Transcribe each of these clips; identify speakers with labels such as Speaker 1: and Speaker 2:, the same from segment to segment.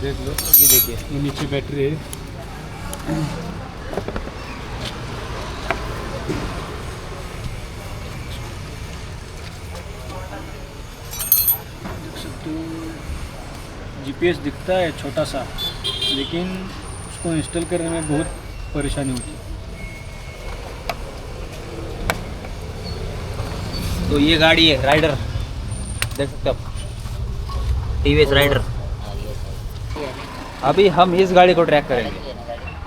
Speaker 1: देख लो, ये देखिए ये नीचे बैटरी है। देख सकते हो जीपीएस दिखता है छोटा सा, लेकिन उसको इंस्टॉल करने में बहुत परेशानी होती है।
Speaker 2: तो ये गाड़ी है राइडर, देख सकते हो आप, टीवीएस राइडर। अभी हम इस गाड़ी को ट्रैक करेंगे,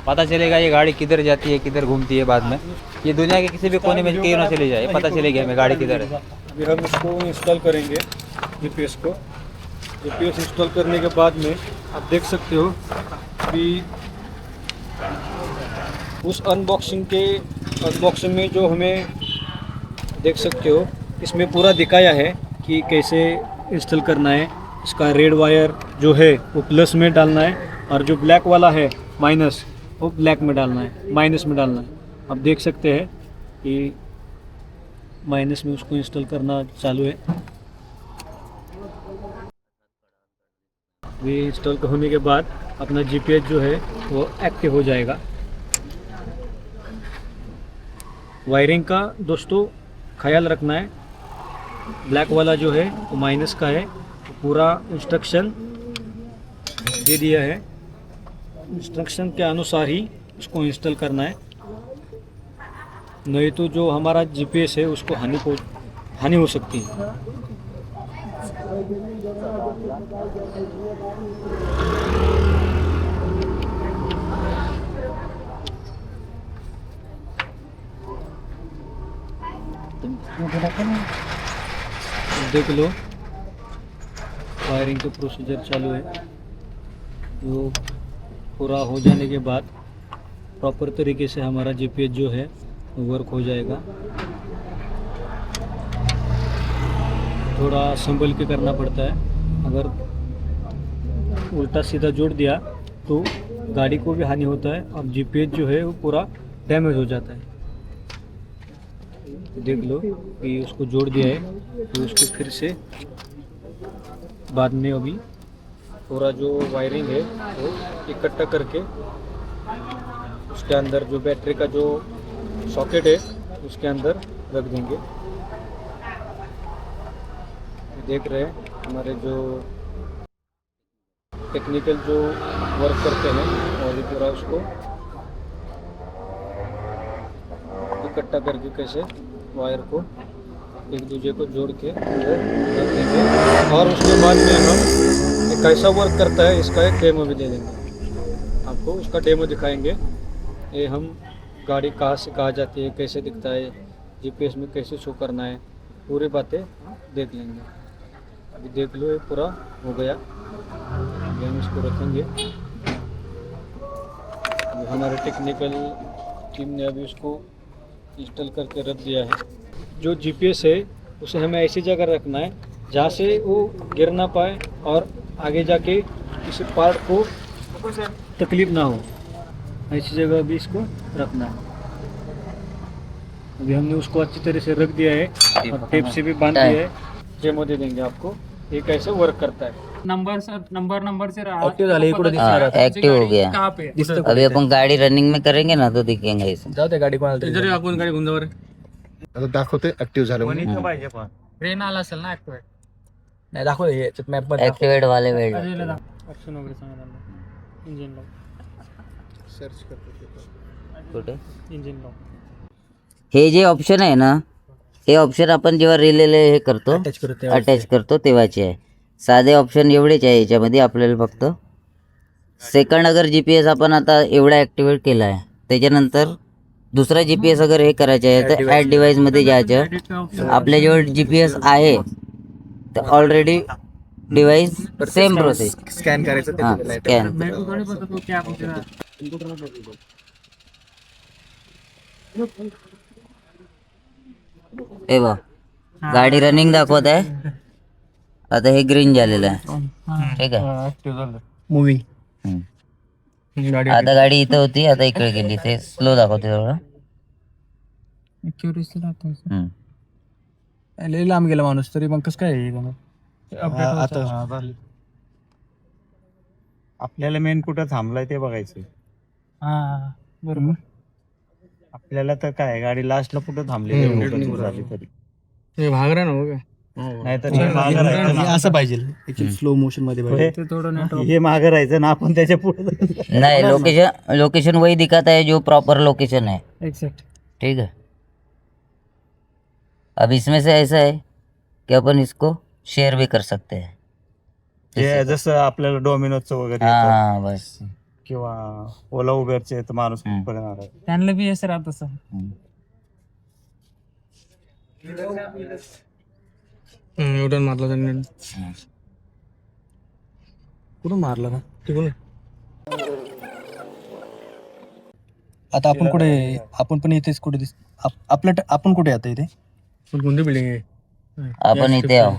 Speaker 2: पता चलेगा ये गाड़ी किधर जाती है किधर घूमती है। बाद में ये दुनिया के किसी भी कोने में क्यों ना चली जाए, पता चलेगी हमें गाड़ी किधर है।
Speaker 1: अभी हम इसको इंस्टॉल करेंगे जीपीएस को। जीपीएस इंस्टॉल करने के बाद में आप देख सकते हो कि उस अनबॉक्सिंग में जो हमें देख सकते हो, इसमें पूरा दिखाया है कि कैसे इंस्टॉल करना है। इसका रेड वायर जो है वो प्लस में डालना है, और जो ब्लैक वाला है माइनस, वो ब्लैक में डालना है, माइनस में डालना है। आप देख सकते हैं कि माइनस में उसको इंस्टॉल करना चालू है। ये इंस्टॉल होने के बाद अपना जीपीएस जो है वो एक्टिव हो जाएगा। वायरिंग का दोस्तों ख्याल रखना है, ब्लैक वाला जो है वो माइनस का है। पूरा इंस्ट्रक्शन दे दिया है, इंस्ट्रक्शन के अनुसार ही उसको इंस्टॉल करना है, नहीं तो जो हमारा जीपीएस है उसको हानि हो सकती है। देख लो वायरिंग का प्रोसीजर चालू है। वो पूरा हो जाने के बाद प्रॉपर तरीके से हमारा जीपीएस जो है वर्क हो जाएगा। थोड़ा संभल के करना पड़ता है, अगर उल्टा सीधा जोड़ दिया तो गाड़ी को भी हानि होता है और जीपीएस जो है वो पूरा डैमेज हो जाता है। देख लो कि उसको जोड़ दिया है, तो उसको फिर से बाद में अभी पूरा जो वायरिंग है वो इकट्ठा करके उसके अंदर जो बैटरी का जो सॉकेट है उसके अंदर रख देंगे। देख रहे हैं हमारे जो टेक्निकल जो वर्क करते हैं, और ये पूरा उसको इकट्ठा करके कैसे वायर को एक दूसरे को जोड़ के रख देंगे। और उसके बाद में हम ये कैसा वर्क करता है इसका एक डेमो भी दे देंगे आपको, उसका डेमो दिखाएंगे। ये हम गाड़ी कहाँ से कहाँ जाती है, कैसे दिखता है, जीपीएस में कैसे शो करना है, पूरी बातें देख लेंगे। अभी देख लो ये पूरा हो गया, अभी हम इसको रखेंगे। अभी हमारे टेक्निकल टीम ने अभी उसको इंस्टॉल करके रख दिया है। जो जीपीएस है उसे हमें ऐसी जगह रखना है जहाँ से वो गिर ना पाए और आगे जाके किसी पार्ट को तकलीफ ना हो, ऐसी जगह भी इसको रखना है। अभी हमने उसको अच्छी तरह से रख दिया है और टेप से भी बांध दिया है। डेमो दे देंगे आपको ये कैसे वर्क करता है।
Speaker 3: नंबर से
Speaker 1: एक्टिव झाले इकडे
Speaker 4: एक्टिव हो गया।
Speaker 3: कहाँ पे
Speaker 4: अभी अपन गाड़ी रनिंग में करेंगे ना तो दिखेंगे इसमें।
Speaker 1: जाऊ दे गाडी कोणाला तरी.
Speaker 3: जरी आपण गाडी घेऊन जा बरं.
Speaker 5: आता दाखवते ऍक्टिव्ह झालं म्हणून.
Speaker 1: कोणीचं पाहिजे पण
Speaker 3: ट्रेन आला असेल ना ऍक्टिवेट.
Speaker 1: नाही दाखव याच्यात मॅप मध्ये
Speaker 4: ऍक्टिवेट वाले वेळ
Speaker 3: ऑप्शन वगैरे सांगा इंजिन लॉक.
Speaker 5: सर्च करतो ते.
Speaker 4: कुठे
Speaker 3: इंजिन लॉक.
Speaker 4: हे जे ऑप्शन आहे ना, हे ऑप्शन आपण जेव्हा रिलेले हे करतो अटॅच करतो तेव्हाचे आहे. साधे ऑप्शन एवढेच आहे याच्यामध्ये. आपल्याला फक्त सेकंड अगर जीपीएस आपण आता एवढा ॲक्टिवेट केला आहे, त्याच्यानंतर दुसरा जीपीएस अगर हे करायचं आहे तर ॲड डिव्हाइसमध्ये जायचं. आपल्याजवळ जीपीएस आहे तर already device same process
Speaker 1: scan करायचं ते
Speaker 4: हां स्कॅन. हे बघ गाडी रनिंग दाखवत आहे. आता हे ग्रीन झालेलं आहे, ठीक आहे.
Speaker 1: मूवी
Speaker 4: हम्म. आता गाडी इथं होती, आता इकडे गेली. ते स्लो दाखवते थोडं.
Speaker 1: लय लांब गेला माणूस तरी मग कसं काय
Speaker 3: अपडेट
Speaker 1: आता
Speaker 6: आपल्याला मेन कुठं थांबलाय ते बघायचं.
Speaker 3: हा बरोबर.
Speaker 6: आपल्याला तर काय गाडी लास्टला कुठं थांबली झाली तरी
Speaker 3: हे भागरा ना हो काय
Speaker 6: नाहीतर हे मागं राहायचं ना.
Speaker 5: असं पाहिजे स्लो मोशन मध्ये पाहिजे.
Speaker 3: ते थोडं नेटवर्क
Speaker 6: हे मागं राहायचं ना आपण त्याच्या पुढे.
Speaker 4: नहीं, लोकेशन वही दिखाता है जो प्रॉपर लोकेशन है.
Speaker 3: एक्झॅक्ट.
Speaker 4: ठीक है. अब इसमें से ऐसा है कि अपन इसको शेयर भी कर सकते हैं.
Speaker 6: हे जसं आपल्याला डोमिनोजचं वगैरे येतं
Speaker 4: हाँ बस.
Speaker 6: किंवा ओला उबेरचे तर माणूस बघणार आहे.
Speaker 3: त्यांना बी असं राहत असं. एवढं मारलं त्यांनी. कुठून मारलं का तिकडून.
Speaker 5: आता आपण कुठे आपण पण इथेच कुठे आपलं आपण कुठे आता इथे
Speaker 3: पण कोणती बिल्डिंग आहे.
Speaker 4: आपण इथे आहो.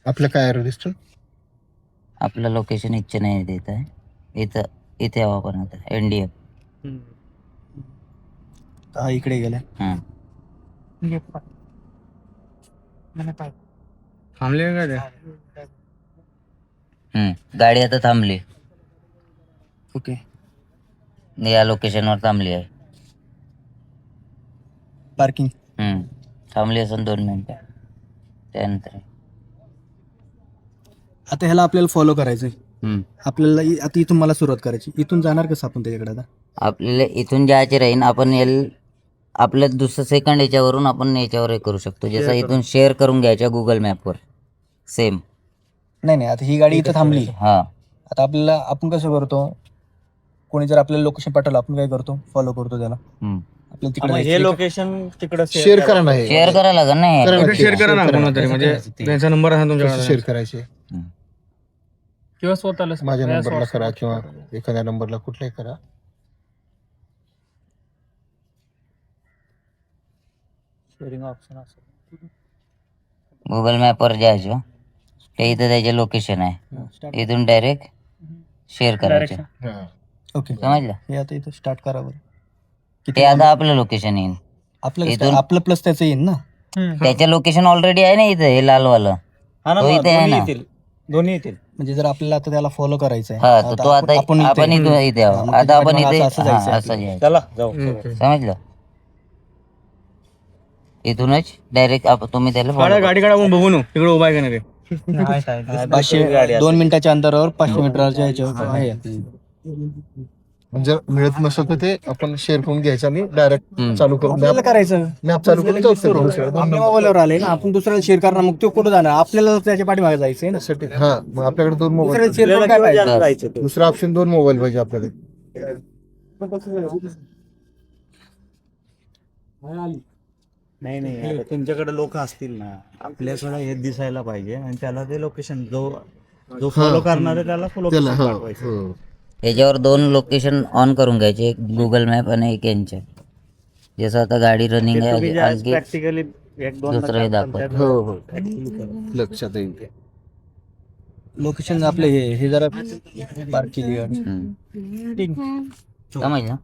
Speaker 5: आपलं काय रजिस्टर
Speaker 4: आपलं लोकेशन इच्छा नाही देत आहे. इथे आहो आपण आता NDF.
Speaker 5: हा इकडे गेल्या.
Speaker 4: हां.
Speaker 3: थांबले का ते.
Speaker 4: गाडी आता थांबली.
Speaker 5: ओके.
Speaker 4: या लोकेशनवर थांबली आहे.
Speaker 5: पार्किंग.
Speaker 4: थांबली असेल 2 मिनिटं. त्यानंतर
Speaker 5: आता ह्याला आपल्याला फॉलो करायचंय. आपल्याला आता इथून मला सुरुवात करायची. इथून जाणार कसं आपण त्याच्याकडे आता.
Speaker 4: आपल्याला इथून जायचे राहीन. आपण आपल्या दुसरं सेकंड याच्यावरून आपण याच्यावर हे करू शकतो. जसं इथून शेअर करून घ्यायच्या गुगल मॅपवर सेम.
Speaker 5: नाही आता ही गाडी इथं थांबली.
Speaker 4: हां.
Speaker 5: आता आपल्याला आपण कसं करतो, कोणी जर आपल्याला लोकेशन पाठवलं आपण काय करतो, फॉलो करतो त्याला. आपल्याला तिकडे
Speaker 6: हे लोकेशन तिकडे
Speaker 5: शेअर करा नाही.
Speaker 4: शेअर करायला लागेल नाही.
Speaker 3: शेअर करा ना कोणातरी म्हणजे त्यांचा नंबर आहे तुमच्याकडे.
Speaker 5: शेअर करायचे
Speaker 3: किंवा स्वतःला
Speaker 5: माझ्या नंबरला करा किंवा एखाद्या नंबरला कुठलाही करा.
Speaker 6: शेअरिंग ऑप्शन असेल.
Speaker 4: गुगल मॅपवर जायचं. ते इथं त्याचे लोकेशन आहे. इथून डायरेक्ट शेअर करायचं.
Speaker 5: ओके.
Speaker 4: समजलं.
Speaker 5: हे आता इथं स्टार्ट करा बरं.
Speaker 4: ते आता आपलं लोकेशन येईल.
Speaker 5: आपलं प्लस त्याचं येईल ना.
Speaker 4: त्याचं लोकेशन ऑलरेडी आहे ना इथं. हे लालवालं तो इथे आहे ना.
Speaker 6: दोन्ही येतील.
Speaker 5: म्हणजे जर आपल्याला आता त्याला फॉलो करायचं आहे.
Speaker 4: हा तो आता आपण इथे आहोत. आता आपण इथे
Speaker 5: असं जायचं.
Speaker 4: असं जायचं.
Speaker 6: चला जाऊ.
Speaker 4: समजलं. इथूनच डायरेक्ट तुम्ही त्याला follow
Speaker 3: गाडी काढा आपण बघू ना तिकडे उभा आहे का नाही ते.
Speaker 5: 2 मिनिटाच्या अंतरावर 500 मीटरच्या याच्यावर आहे. जर मिळत नसेल तर ते आपण शेअर करून घ्यायचं आणि डायरेक्ट चालू करून
Speaker 7: आपल्याला करायचं
Speaker 5: मॅप चालू करून
Speaker 7: आपल्या मोबाईलवर आले ना, आपण दुसऱ्याला शेअर करणार, मग तो कुठं जाणार, आपल्याला त्याच्या पाठीमागे जायचंय ना.
Speaker 5: हा मग आपल्याकडे 2 मोबाईल.
Speaker 7: दुसऱ्याला शेअर करून काय पाहिजे.
Speaker 5: दुसरा ऑप्शन 2 मोबाईल पाहिजे आपल्याकडे.
Speaker 6: नाही आता तुमच्याकडे लोक असतील ना, आपल्याकडे हे दिसायला पाहिजे आणि त्याला ते लोकेशन जो फॉलो करणार आहे त्याला फॉलो करायचं.
Speaker 4: याच्यावर 2 लोकेशन ऑन करून घ्यायचे. एक गुगल मॅप आणि एक यांचे. जसं आता गाडी रनिंग आहे आणखी
Speaker 6: प्रॅक्टिकली 1-2
Speaker 4: दुसरं हे दाखवत.
Speaker 5: हो लक्षात येईल.
Speaker 7: लोकेशन आपले हे जरा पार्क केली गाडी.
Speaker 4: समजलं.